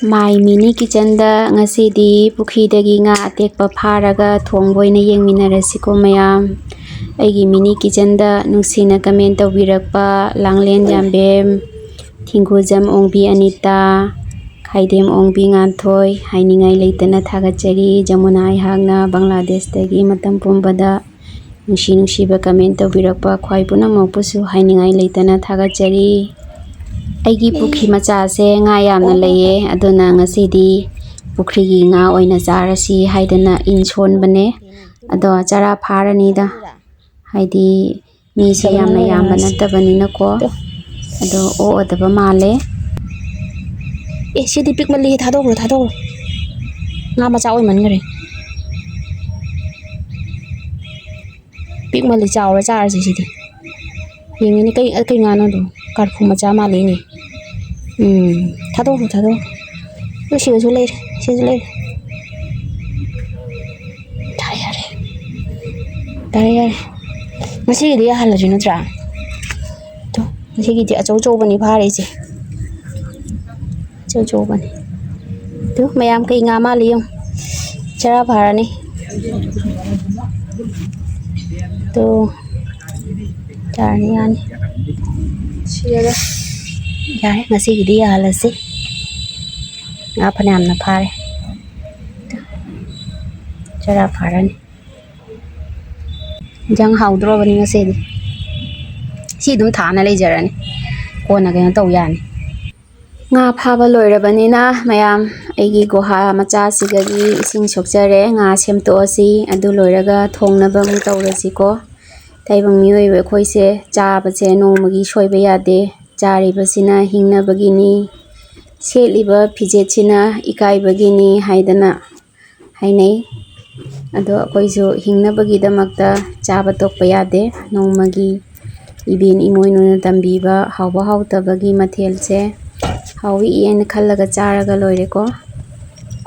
My mini kitchen da ngasidi pukhri dagi nga atekpa faraga thongba oina yengminarasiko mayam. Aigi mini kitchen da nungsina comment tawbirakpa langlen jambem thingujam ongbi anita khaidem ongbi nganthoi hainingai leitana thagachari jamuna aihagna Bangladesh dagi matam pumbada nungsiba comment tawbirakpa khwai punamokpusu hainingai leitana thagachari. Aigi pukhri macha se nga yamna leye aduna ngasidi pukhri gi nga oina jarasi haidana inson bane ado chara pharani da haidi mi se yamna yamba natabani nako ado o adaba male sidi pik mali thado nga macha oi man ngare pik mali chawra char sidi yengini kai nga no do karphu macha mali ni thado yo shi zo le tare masi di hala jina tra to masi gi ja chou bani phare che chou bani to mayam kai nga mali yong chara phara ni to chani yani sira ya masi gi di hala se nga phanam na phare chara phara ni jang haudro bani ngasidi si dum thana lejarani kona ga taw yani nga phaba loirabanina mayam aigi goha macha sigagi ising sokjare nga semto asi adu loiraga thongnaba mu tawrasi ko taibang mioi we khoise chaba che nomagi soiba yade charibasina hingnabagini seliba pijechina ikaibagini haidana hainai ado koisu hingnabagi damakta chaba tokpa yade nomagi ibin imoinuna tambiba hawba hawtabagi mathelche hawi yen khallaga charaga loireko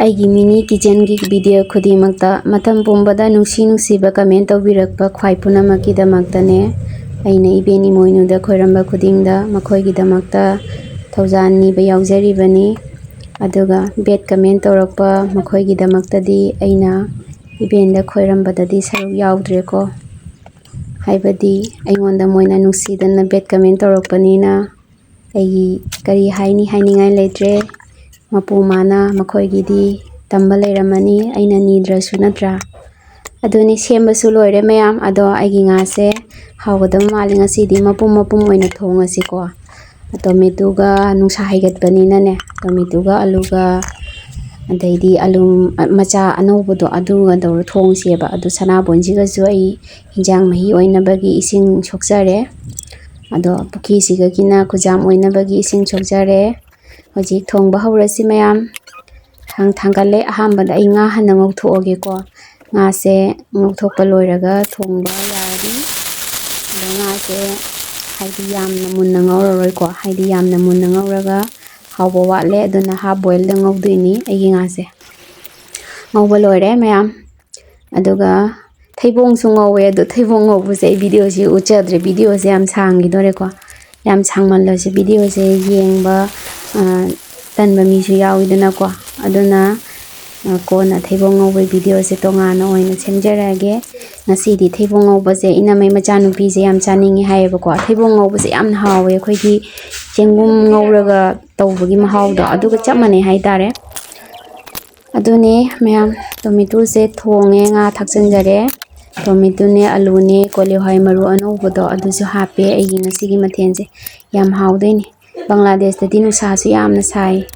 aigi mini kitchen gi video khudimakta matam pumbada nungsiba comment tawbirakpa khwai punamaki damakta ne aina ibin imoinuda khoiramba khudingda makhoi gi damakta thawjani ba yaujari bani aduga bed comment tawrakpa makhoi gi damakta di aina ibenda khoirambadadi saruk yaudreko haibadi aingonda moina nungsidana bed comment tawrakpanina aigi kari haini hainingai leitre mapu mana makhoi gidi tamba leiramani aina nidrasu natra aduni sembasu loire mayam ado aigi nga se hawgadam mali ngasidi mapum oina thongasi ko tomato-ga nungsa haigatbanina ne tomato-ga aluga adaidi alum macha anobado aduga dawra thongsieba adu sanabonjiga ju ai hinjang mahi oinabagi ising sokjare ado puki siga kina kujam oinabagi ising sokjare hoji thongba hawrasi mayam thangale ahambada ai nga hana ngauthooge ko nga se ngauthokpa loiraga thongba yaradi ado nga se haidi yamna munna ngauraroi ko haidi yamna munna ngauraga hawba watle aduna half boil da ngaudoini aigi nga se ngauba loire mayam aduga thaibong su ngawe adu thaibong ngaubu se video si uchadre video se yam sangi dore ko yam sangmanlo se video se yengba tanba mi su yawidana ko aduna kona thaibong ngauba video se tongana oina semjarage ngasidi thaibong ngauba se inamai macha nupi se yam chaningi haiyeba ko thaibong ngauba se yam hawe khoi chengum ngauraga tawbagi mahawdo aduga chamane haitare adune mayam tomato se thonge nga thaksanjare tomato ne alu ne kolihai maru anobado adusu hape aigi ngasigi mathense yam hawdoini Bangladesh da dinu sa su yamna sai